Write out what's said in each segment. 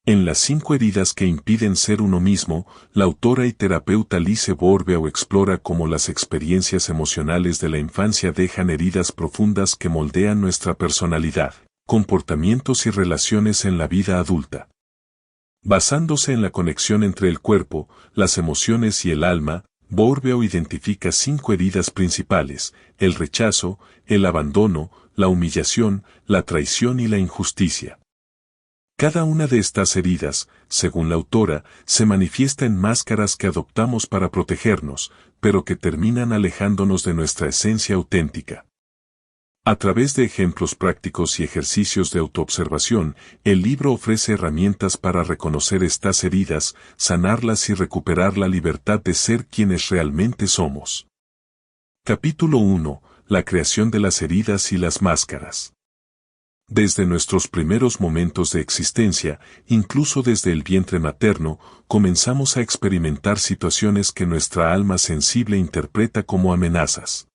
En las 5 heridas que impiden ser uno mismo, la autora y terapeuta Lise Bourbeau explora cómo las experiencias emocionales de la infancia dejan heridas profundas que moldean nuestra personalidad, comportamientos y relaciones en la vida adulta. Basándose en la conexión entre el cuerpo, las emociones y el alma, Bourbeau identifica 5 heridas principales: el rechazo, el abandono, la humillación, la traición y la injusticia. Cada una de estas heridas, según la autora, se manifiesta en máscaras que adoptamos para protegernos, pero que terminan alejándonos de nuestra esencia auténtica. A través de ejemplos prácticos y ejercicios de autoobservación, el libro ofrece herramientas para reconocer estas heridas, sanarlas y recuperar la libertad de ser quienes realmente somos. Capítulo 1. La creación de las heridas y las máscaras. Desde nuestros primeros momentos de existencia, incluso desde el vientre materno, comenzamos a experimentar situaciones que nuestra alma sensible interpreta como amenazas.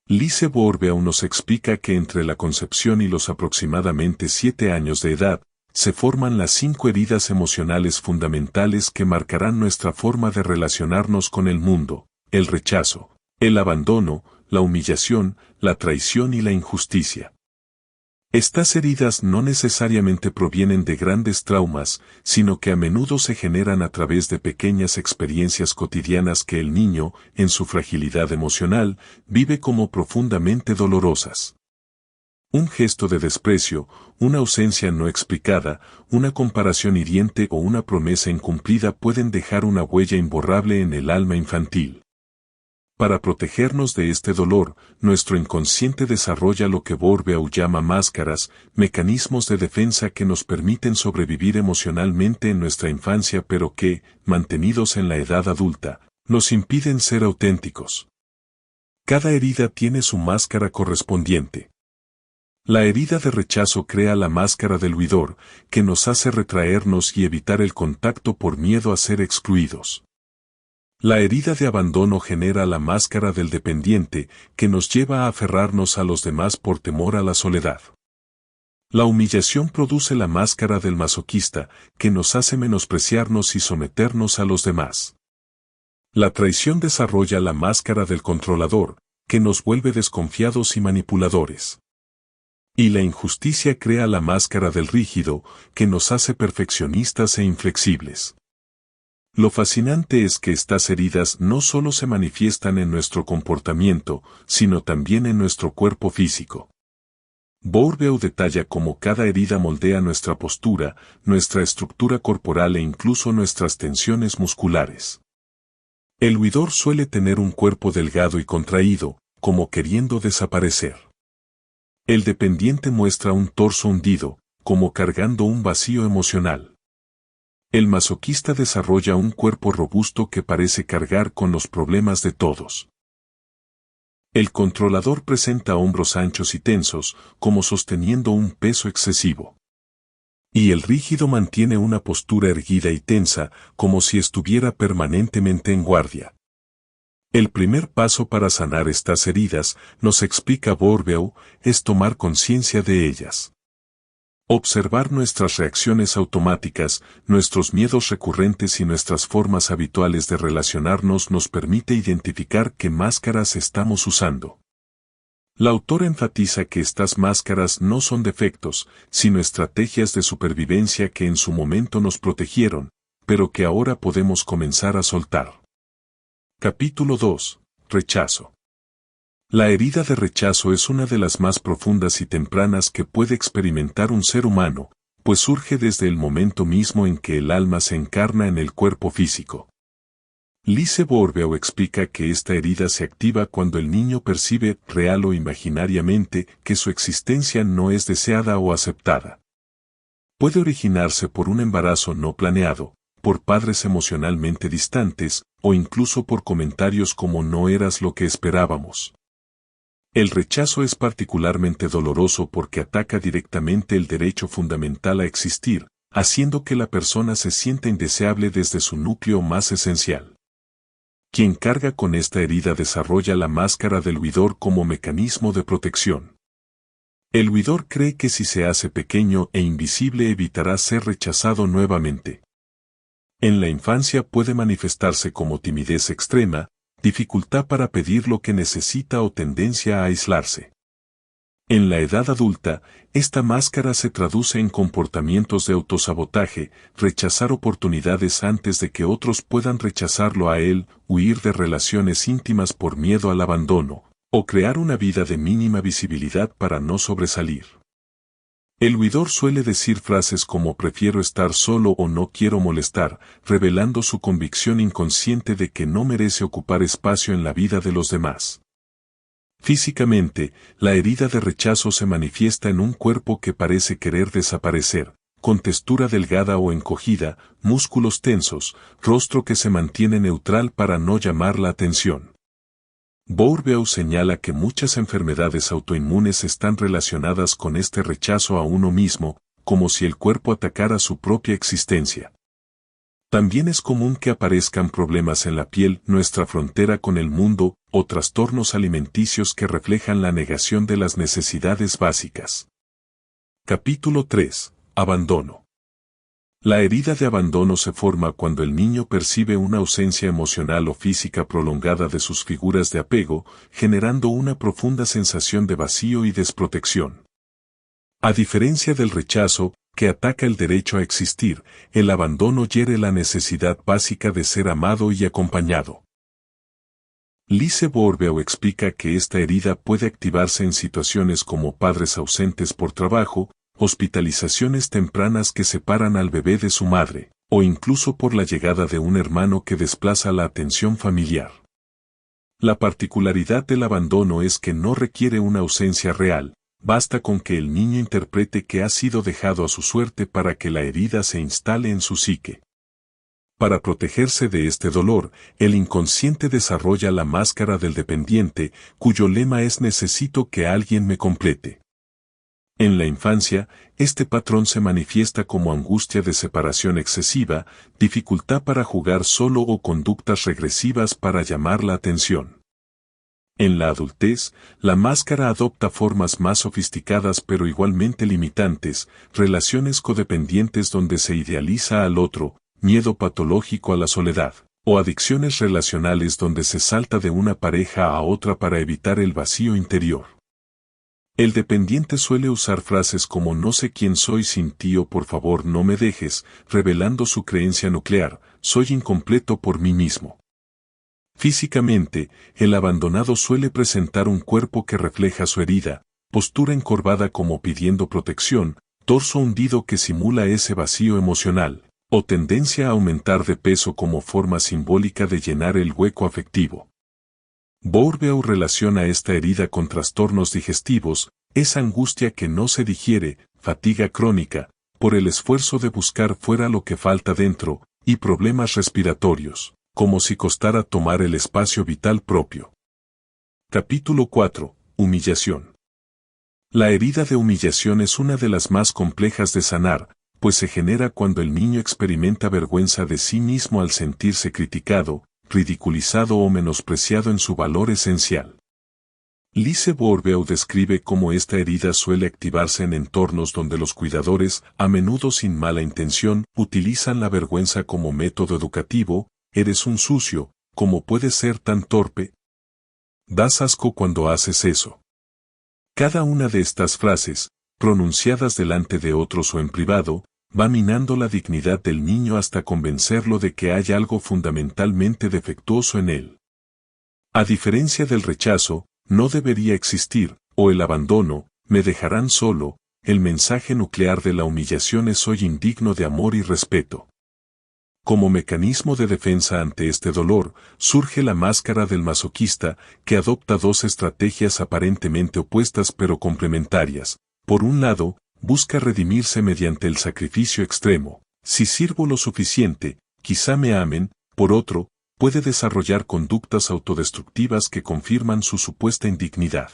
Lise Bourbeau nos explica que entre la concepción y los aproximadamente 7 años de edad, se forman las 5 heridas emocionales fundamentales que marcarán nuestra forma de relacionarnos con el mundo: el rechazo, el abandono, la humillación, la traición y la injusticia. Estas heridas no necesariamente provienen de grandes traumas, sino que a menudo se generan a través de pequeñas experiencias cotidianas que el niño, en su fragilidad emocional, vive como profundamente dolorosas. Un gesto de desprecio, una ausencia no explicada, una comparación hiriente o una promesa incumplida pueden dejar una huella imborrable en el alma infantil. Para protegernos de este dolor, nuestro inconsciente desarrolla lo que Bourbeau llama máscaras, mecanismos de defensa que nos permiten sobrevivir emocionalmente en nuestra infancia pero que, mantenidos en la edad adulta, nos impiden ser auténticos. Cada herida tiene su máscara correspondiente. La herida de rechazo crea la máscara del huidor, que nos hace retraernos y evitar el contacto por miedo a ser excluidos. La herida de abandono genera la máscara del dependiente, que nos lleva a aferrarnos a los demás por temor a la soledad. La humillación produce la máscara del masoquista, que nos hace menospreciarnos y someternos a los demás. La traición desarrolla la máscara del controlador, que nos vuelve desconfiados y manipuladores. Y la injusticia crea la máscara del rígido, que nos hace perfeccionistas e inflexibles. Lo fascinante es que estas heridas no solo se manifiestan en nuestro comportamiento, sino también en nuestro cuerpo físico. Bourbeau detalla cómo cada herida moldea nuestra postura, nuestra estructura corporal e incluso nuestras tensiones musculares. El huidor suele tener un cuerpo delgado y contraído, como queriendo desaparecer. El dependiente muestra un torso hundido, como cargando un vacío emocional. El masoquista desarrolla un cuerpo robusto que parece cargar con los problemas de todos. El controlador presenta hombros anchos y tensos, como sosteniendo un peso excesivo. Y el rígido mantiene una postura erguida y tensa, como si estuviera permanentemente en guardia. El primer paso para sanar estas heridas, nos explica Bourbeau, es tomar conciencia de ellas. Observar nuestras reacciones automáticas, nuestros miedos recurrentes y nuestras formas habituales de relacionarnos nos permite identificar qué máscaras estamos usando. La autora enfatiza que estas máscaras no son defectos, sino estrategias de supervivencia que en su momento nos protegieron, pero que ahora podemos comenzar a soltar. Capítulo 2. Rechazo. La herida de rechazo es una de las más profundas y tempranas que puede experimentar un ser humano, pues surge desde el momento mismo en que el alma se encarna en el cuerpo físico. Lise Bourbeau explica que esta herida se activa cuando el niño percibe, real o imaginariamente, que su existencia no es deseada o aceptada. Puede originarse por un embarazo no planeado, por padres emocionalmente distantes, o incluso por comentarios como "no eras lo que esperábamos". El rechazo es particularmente doloroso porque ataca directamente el derecho fundamental a existir, haciendo que la persona se sienta indeseable desde su núcleo más esencial. Quien carga con esta herida desarrolla la máscara del huidor como mecanismo de protección. El huidor cree que si se hace pequeño e invisible evitará ser rechazado nuevamente. En la infancia puede manifestarse como timidez extrema, dificultad para pedir lo que necesita o tendencia a aislarse. En la edad adulta, esta máscara se traduce en comportamientos de autosabotaje, rechazar oportunidades antes de que otros puedan rechazarlo a él, huir de relaciones íntimas por miedo al abandono, o crear una vida de mínima visibilidad para no sobresalir. El huidor suele decir frases como prefiero estar solo o no quiero molestar, revelando su convicción inconsciente de que no merece ocupar espacio en la vida de los demás. Físicamente, la herida de rechazo se manifiesta en un cuerpo que parece querer desaparecer, con textura delgada o encogida, músculos tensos, rostro que se mantiene neutral para no llamar la atención. Bourbeau señala que muchas enfermedades autoinmunes están relacionadas con este rechazo a uno mismo, como si el cuerpo atacara su propia existencia. También es común que aparezcan problemas en la piel, nuestra frontera con el mundo, o trastornos alimenticios que reflejan la negación de las necesidades básicas. Capítulo 3. Abandono. La herida de abandono se forma cuando el niño percibe una ausencia emocional o física prolongada de sus figuras de apego, generando una profunda sensación de vacío y desprotección. A diferencia del rechazo, que ataca el derecho a existir, el abandono hiere la necesidad básica de ser amado y acompañado. Lise Bourbeau explica que esta herida puede activarse en situaciones como padres ausentes por trabajo, hospitalizaciones tempranas que separan al bebé de su madre, o incluso por la llegada de un hermano que desplaza la atención familiar. La particularidad del abandono es que no requiere una ausencia real, basta con que el niño interprete que ha sido dejado a su suerte para que la herida se instale en su psique. Para protegerse de este dolor, el inconsciente desarrolla la máscara del dependiente, cuyo lema es necesito que alguien me complete. En la infancia, este patrón se manifiesta como angustia de separación excesiva, dificultad para jugar solo o conductas regresivas para llamar la atención. En la adultez, la máscara adopta formas más sofisticadas pero igualmente limitantes, relaciones codependientes donde se idealiza al otro, miedo patológico a la soledad, o adicciones relacionales donde se salta de una pareja a otra para evitar el vacío interior. El dependiente suele usar frases como no sé quién soy sin ti o por favor no me dejes, revelando su creencia nuclear, soy incompleto por mí mismo. Físicamente, el abandonado suele presentar un cuerpo que refleja su herida, postura encorvada como pidiendo protección, torso hundido que simula ese vacío emocional, o tendencia a aumentar de peso como forma simbólica de llenar el hueco afectivo. Bourbeau relaciona esta herida con trastornos digestivos, esa angustia que no se digiere, fatiga crónica, por el esfuerzo de buscar fuera lo que falta dentro, y problemas respiratorios, como si costara tomar el espacio vital propio. Capítulo 4. Humillación. La herida de humillación es una de las más complejas de sanar, pues se genera cuando el niño experimenta vergüenza de sí mismo al sentirse criticado, ridiculizado o menospreciado en su valor esencial. Lise Bourbeau describe cómo esta herida suele activarse en entornos donde los cuidadores, a menudo sin mala intención, utilizan la vergüenza como método educativo. Eres un sucio, ¿cómo puedes ser tan torpe? Das asco cuando haces eso. Cada una de estas frases, pronunciadas delante de otros o en privado, va minando la dignidad del niño hasta convencerlo de que hay algo fundamentalmente defectuoso en él. A diferencia del rechazo, no debería existir, o el abandono, me dejarán solo, el mensaje nuclear de la humillación es soy indigno de amor y respeto. Como mecanismo de defensa ante este dolor, surge la máscara del masoquista, que adopta dos estrategias aparentemente opuestas pero complementarias. Por un lado, busca redimirse mediante el sacrificio extremo. Si sirvo lo suficiente, quizá me amen. Por otro, puede desarrollar conductas autodestructivas que confirman su supuesta indignidad.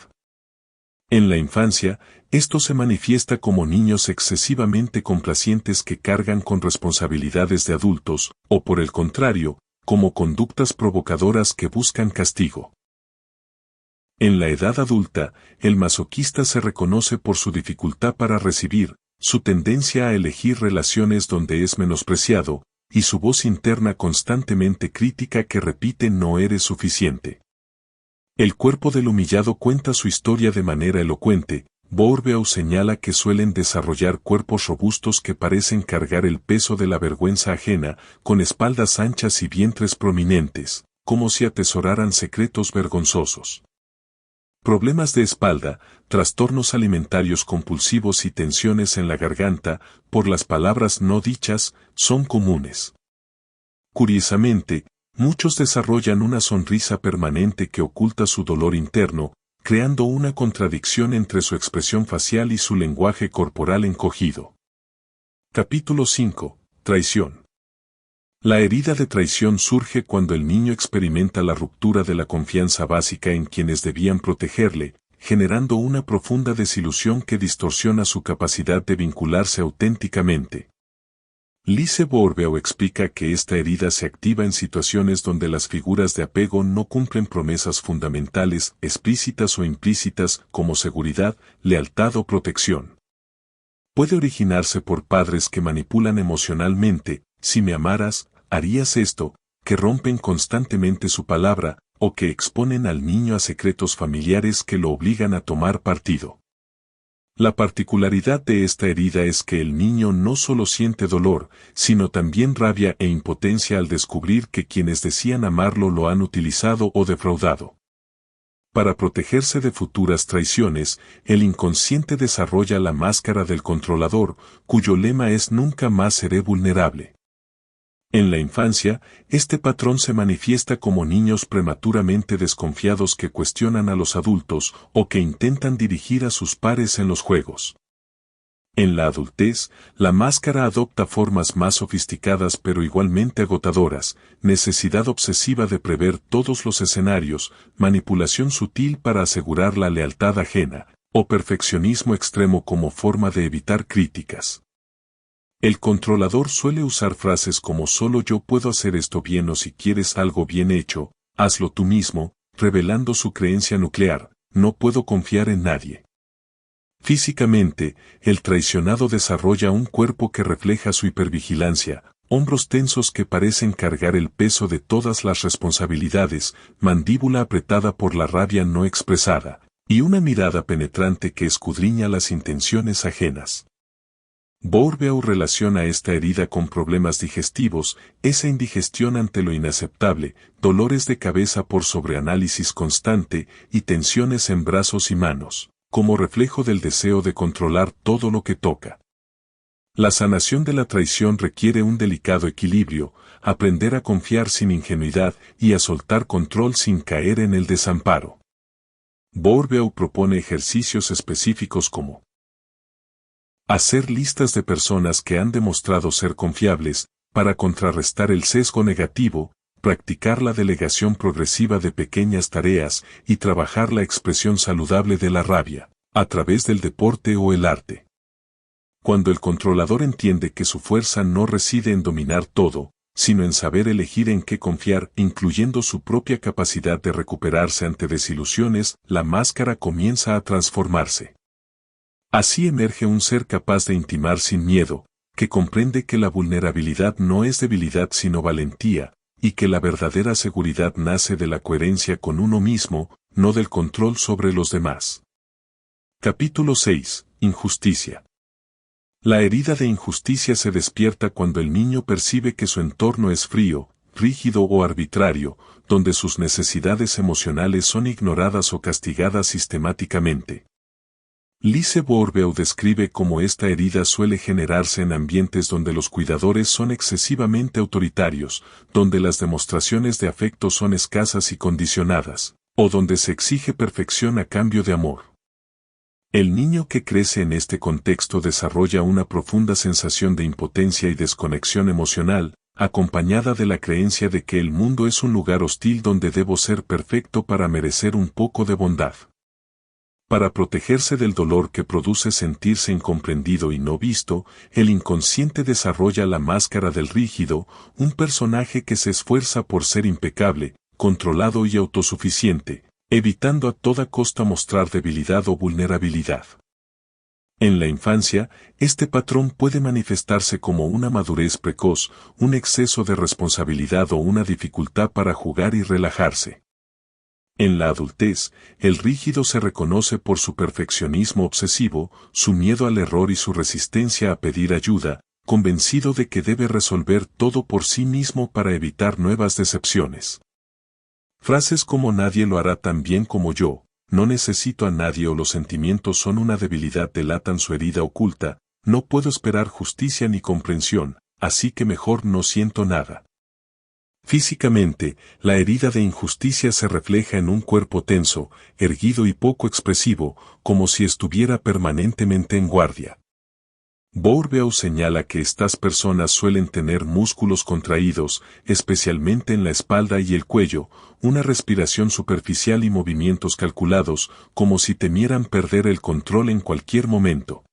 En la infancia, esto se manifiesta como niños excesivamente complacientes que cargan con responsabilidades de adultos, o por el contrario, como conductas provocadoras que buscan castigo. En la edad adulta, el masoquista se reconoce por su dificultad para recibir, su tendencia a elegir relaciones donde es menospreciado, y su voz interna constantemente crítica que repite no eres suficiente. El cuerpo del humillado cuenta su historia de manera elocuente. Bourbeau señala que suelen desarrollar cuerpos robustos que parecen cargar el peso de la vergüenza ajena, con espaldas anchas y vientres prominentes, como si atesoraran secretos vergonzosos. Problemas de espalda, trastornos alimentarios compulsivos y tensiones en la garganta, por las palabras no dichas, son comunes. Curiosamente, muchos desarrollan una sonrisa permanente que oculta su dolor interno, creando una contradicción entre su expresión facial y su lenguaje corporal encogido. Capítulo 5. Traición. La herida de traición surge cuando el niño experimenta la ruptura de la confianza básica en quienes debían protegerle, generando una profunda desilusión que distorsiona su capacidad de vincularse auténticamente. Lise Bourbeau explica que esta herida se activa en situaciones donde las figuras de apego no cumplen promesas fundamentales, explícitas o implícitas, como seguridad, lealtad o protección. Puede originarse por padres que manipulan emocionalmente, si me amaras, harías esto, que rompen constantemente su palabra, o que exponen al niño a secretos familiares que lo obligan a tomar partido. La particularidad de esta herida es que el niño no solo siente dolor, sino también rabia e impotencia al descubrir que quienes decían amarlo lo han utilizado o defraudado. Para protegerse de futuras traiciones, el inconsciente desarrolla la máscara del controlador, cuyo lema es nunca más seré vulnerable. En la infancia, este patrón se manifiesta como niños prematuramente desconfiados que cuestionan a los adultos o que intentan dirigir a sus pares en los juegos. En la adultez, la máscara adopta formas más sofisticadas pero igualmente agotadoras, necesidad obsesiva de prever todos los escenarios, manipulación sutil para asegurar la lealtad ajena, o perfeccionismo extremo como forma de evitar críticas. El controlador suele usar frases como solo yo puedo hacer esto bien o si quieres algo bien hecho, hazlo tú mismo, revelando su creencia nuclear, no puedo confiar en nadie. Físicamente, el traicionado desarrolla un cuerpo que refleja su hipervigilancia, hombros tensos que parecen cargar el peso de todas las responsabilidades, mandíbula apretada por la rabia no expresada, y una mirada penetrante que escudriña las intenciones ajenas. Bourbeau relaciona esta herida con problemas digestivos, esa indigestión ante lo inaceptable, dolores de cabeza por sobreanálisis constante y tensiones en brazos y manos, como reflejo del deseo de controlar todo lo que toca. La sanación de la traición requiere un delicado equilibrio, aprender a confiar sin ingenuidad y a soltar control sin caer en el desamparo. Bourbeau propone ejercicios específicos como hacer listas de personas que han demostrado ser confiables, para contrarrestar el sesgo negativo, practicar la delegación progresiva de pequeñas tareas y trabajar la expresión saludable de la rabia, a través del deporte o el arte. Cuando el controlador entiende que su fuerza no reside en dominar todo, sino en saber elegir en qué confiar, incluyendo su propia capacidad de recuperarse ante desilusiones, la máscara comienza a transformarse. Así emerge un ser capaz de intimar sin miedo, que comprende que la vulnerabilidad no es debilidad sino valentía, y que la verdadera seguridad nace de la coherencia con uno mismo, no del control sobre los demás. Capítulo 6. Injusticia. La herida de injusticia se despierta cuando el niño percibe que su entorno es frío, rígido o arbitrario, donde sus necesidades emocionales son ignoradas o castigadas sistemáticamente. Lise Bourbeau describe cómo esta herida suele generarse en ambientes donde los cuidadores son excesivamente autoritarios, donde las demostraciones de afecto son escasas y condicionadas, o donde se exige perfección a cambio de amor. El niño que crece en este contexto desarrolla una profunda sensación de impotencia y desconexión emocional, acompañada de la creencia de que el mundo es un lugar hostil donde debo ser perfecto para merecer un poco de bondad. Para protegerse del dolor que produce sentirse incomprendido y no visto, el inconsciente desarrolla la máscara del rígido, un personaje que se esfuerza por ser impecable, controlado y autosuficiente, evitando a toda costa mostrar debilidad o vulnerabilidad. En la infancia, este patrón puede manifestarse como una madurez precoz, un exceso de responsabilidad o una dificultad para jugar y relajarse. En la adultez, el rígido se reconoce por su perfeccionismo obsesivo, su miedo al error y su resistencia a pedir ayuda, convencido de que debe resolver todo por sí mismo para evitar nuevas decepciones. Frases como nadie lo hará tan bien como yo, no necesito a nadie o los sentimientos son una debilidad delatan su herida oculta, no puedo esperar justicia ni comprensión, así que mejor no siento nada. Físicamente, la herida de injusticia se refleja en un cuerpo tenso, erguido y poco expresivo, como si estuviera permanentemente en guardia. Bourbeau señala que estas personas suelen tener músculos contraídos, especialmente en la espalda y el cuello, una respiración superficial y movimientos calculados, como si temieran perder el control en cualquier momento.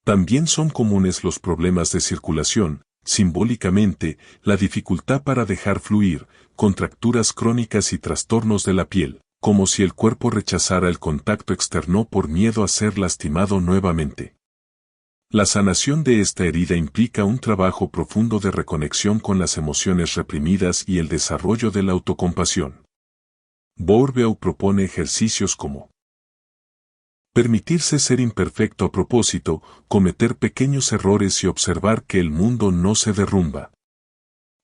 También son comunes los problemas de circulación, simbólicamente, la dificultad para dejar fluir, contracturas crónicas y trastornos de la piel, como si el cuerpo rechazara el contacto externo por miedo a ser lastimado nuevamente. La sanación de esta herida implica un trabajo profundo de reconexión con las emociones reprimidas y el desarrollo de la autocompasión. Bourbeau propone ejercicios como permitirse ser imperfecto a propósito, cometer pequeños errores y observar que el mundo no se derrumba.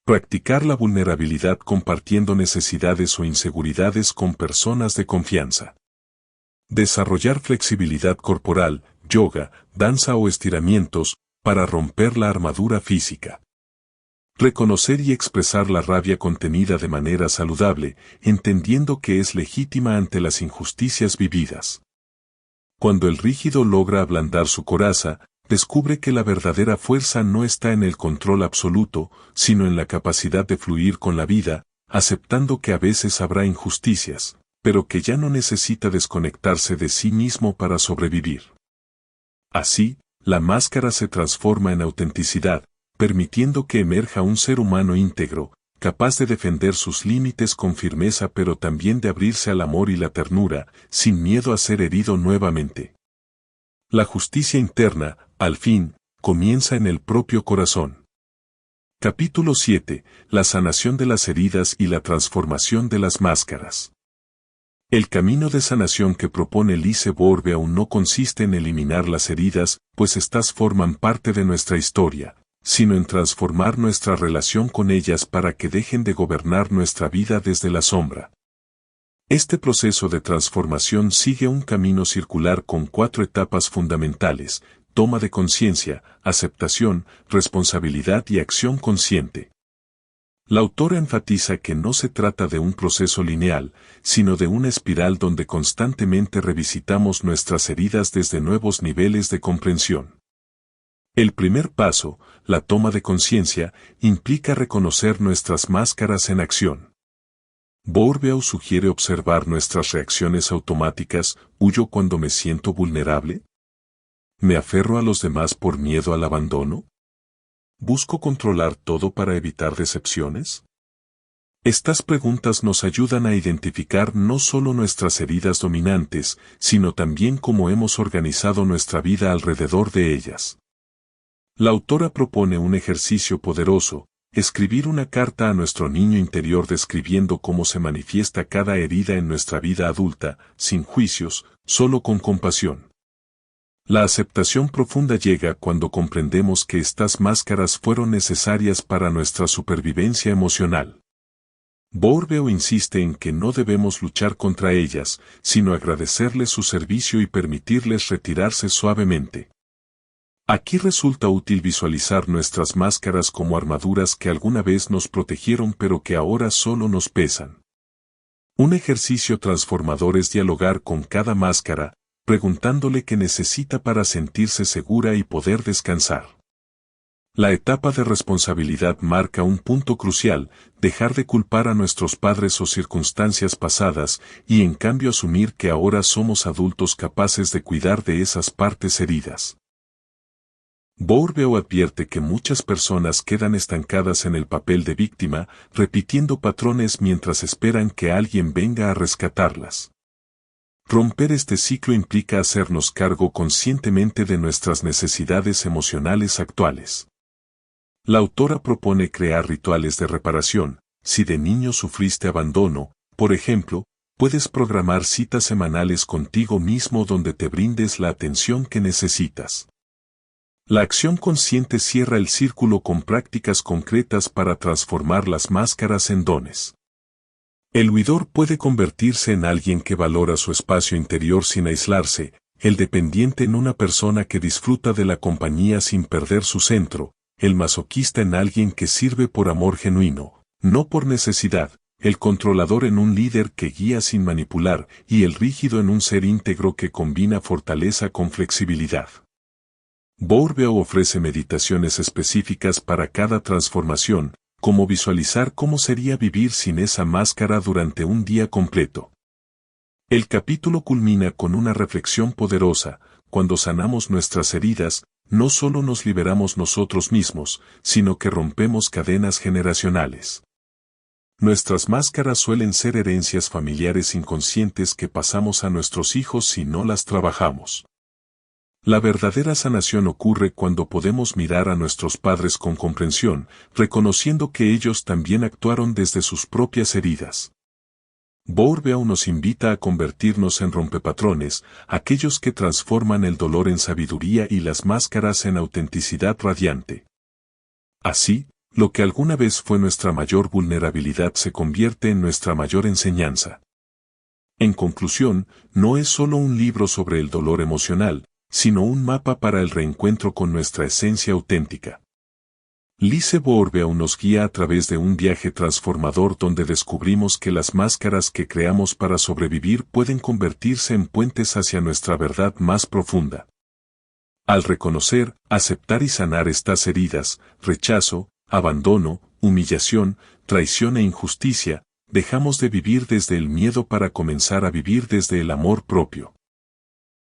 Practicar la vulnerabilidad compartiendo necesidades o inseguridades con personas de confianza. Desarrollar flexibilidad corporal, yoga, danza o estiramientos, para romper la armadura física. Reconocer y expresar la rabia contenida de manera saludable, entendiendo que es legítima ante las injusticias vividas. Cuando el rígido logra ablandar su coraza, descubre que la verdadera fuerza no está en el control absoluto, sino en la capacidad de fluir con la vida, aceptando que a veces habrá injusticias, pero que ya no necesita desconectarse de sí mismo para sobrevivir. Así, la máscara se transforma en autenticidad, permitiendo que emerja un ser humano íntegro, capaz de defender sus límites con firmeza pero también de abrirse al amor y la ternura, sin miedo a ser herido nuevamente. La justicia interna, al fin, comienza en el propio corazón. Capítulo 7. La sanación de las heridas y la transformación de las máscaras. El camino de sanación que propone Lise Bourbeau no consiste en eliminar las heridas, pues estas forman parte de nuestra historia, sino en transformar nuestra relación con ellas para que dejen de gobernar nuestra vida desde la sombra. Este proceso de transformación sigue un camino circular con 4 etapas fundamentales: toma de conciencia, aceptación, responsabilidad y acción consciente. La autora enfatiza que no se trata de un proceso lineal, sino de una espiral donde constantemente revisitamos nuestras heridas desde nuevos niveles de comprensión. El primer paso, la toma de conciencia, implica reconocer nuestras máscaras en acción. Bourbeau sugiere observar nuestras reacciones automáticas: ¿huyo cuando me siento vulnerable? ¿Me aferro a los demás por miedo al abandono? ¿Busco controlar todo para evitar decepciones? Estas preguntas nos ayudan a identificar no solo nuestras heridas dominantes, sino también cómo hemos organizado nuestra vida alrededor de ellas. La autora propone un ejercicio poderoso: escribir una carta a nuestro niño interior describiendo cómo se manifiesta cada herida en nuestra vida adulta, sin juicios, solo con compasión. La aceptación profunda llega cuando comprendemos que estas máscaras fueron necesarias para nuestra supervivencia emocional. Bourbeau insiste en que no debemos luchar contra ellas, sino agradecerles su servicio y permitirles retirarse suavemente. Aquí resulta útil visualizar nuestras máscaras como armaduras que alguna vez nos protegieron pero que ahora solo nos pesan. Un ejercicio transformador es dialogar con cada máscara, preguntándole qué necesita para sentirse segura y poder descansar. La etapa de responsabilidad marca un punto crucial: dejar de culpar a nuestros padres o circunstancias pasadas, y en cambio asumir que ahora somos adultos capaces de cuidar de esas partes heridas. Bourbeau advierte que muchas personas quedan estancadas en el papel de víctima, repitiendo patrones mientras esperan que alguien venga a rescatarlas. Romper este ciclo implica hacernos cargo conscientemente de nuestras necesidades emocionales actuales. La autora propone crear rituales de reparación. Si de niño sufriste abandono, por ejemplo, puedes programar citas semanales contigo mismo donde te brindes la atención que necesitas. La acción consciente cierra el círculo con prácticas concretas para transformar las máscaras en dones. El huidor puede convertirse en alguien que valora su espacio interior sin aislarse, el dependiente en una persona que disfruta de la compañía sin perder su centro, el masoquista en alguien que sirve por amor genuino, no por necesidad, el controlador en un líder que guía sin manipular y el rígido en un ser íntegro que combina fortaleza con flexibilidad. Bourbeau ofrece meditaciones específicas para cada transformación, como visualizar cómo sería vivir sin esa máscara durante un día completo. El capítulo culmina con una reflexión poderosa: cuando sanamos nuestras heridas, no solo nos liberamos nosotros mismos, sino que rompemos cadenas generacionales. Nuestras máscaras suelen ser herencias familiares inconscientes que pasamos a nuestros hijos si no las trabajamos. La verdadera sanación ocurre cuando podemos mirar a nuestros padres con comprensión, reconociendo que ellos también actuaron desde sus propias heridas. Bourbeau nos invita a convertirnos en rompepatrones, aquellos que transforman el dolor en sabiduría y las máscaras en autenticidad radiante. Así, lo que alguna vez fue nuestra mayor vulnerabilidad se convierte en nuestra mayor enseñanza. En conclusión, no es solo un libro sobre el dolor emocional, sino un mapa para el reencuentro con nuestra esencia auténtica. Lise Bourbeau nos guía a través de un viaje transformador donde descubrimos que las máscaras que creamos para sobrevivir pueden convertirse en puentes hacia nuestra verdad más profunda. Al reconocer, aceptar y sanar estas heridas, rechazo, abandono, humillación, traición e injusticia, dejamos de vivir desde el miedo para comenzar a vivir desde el amor propio.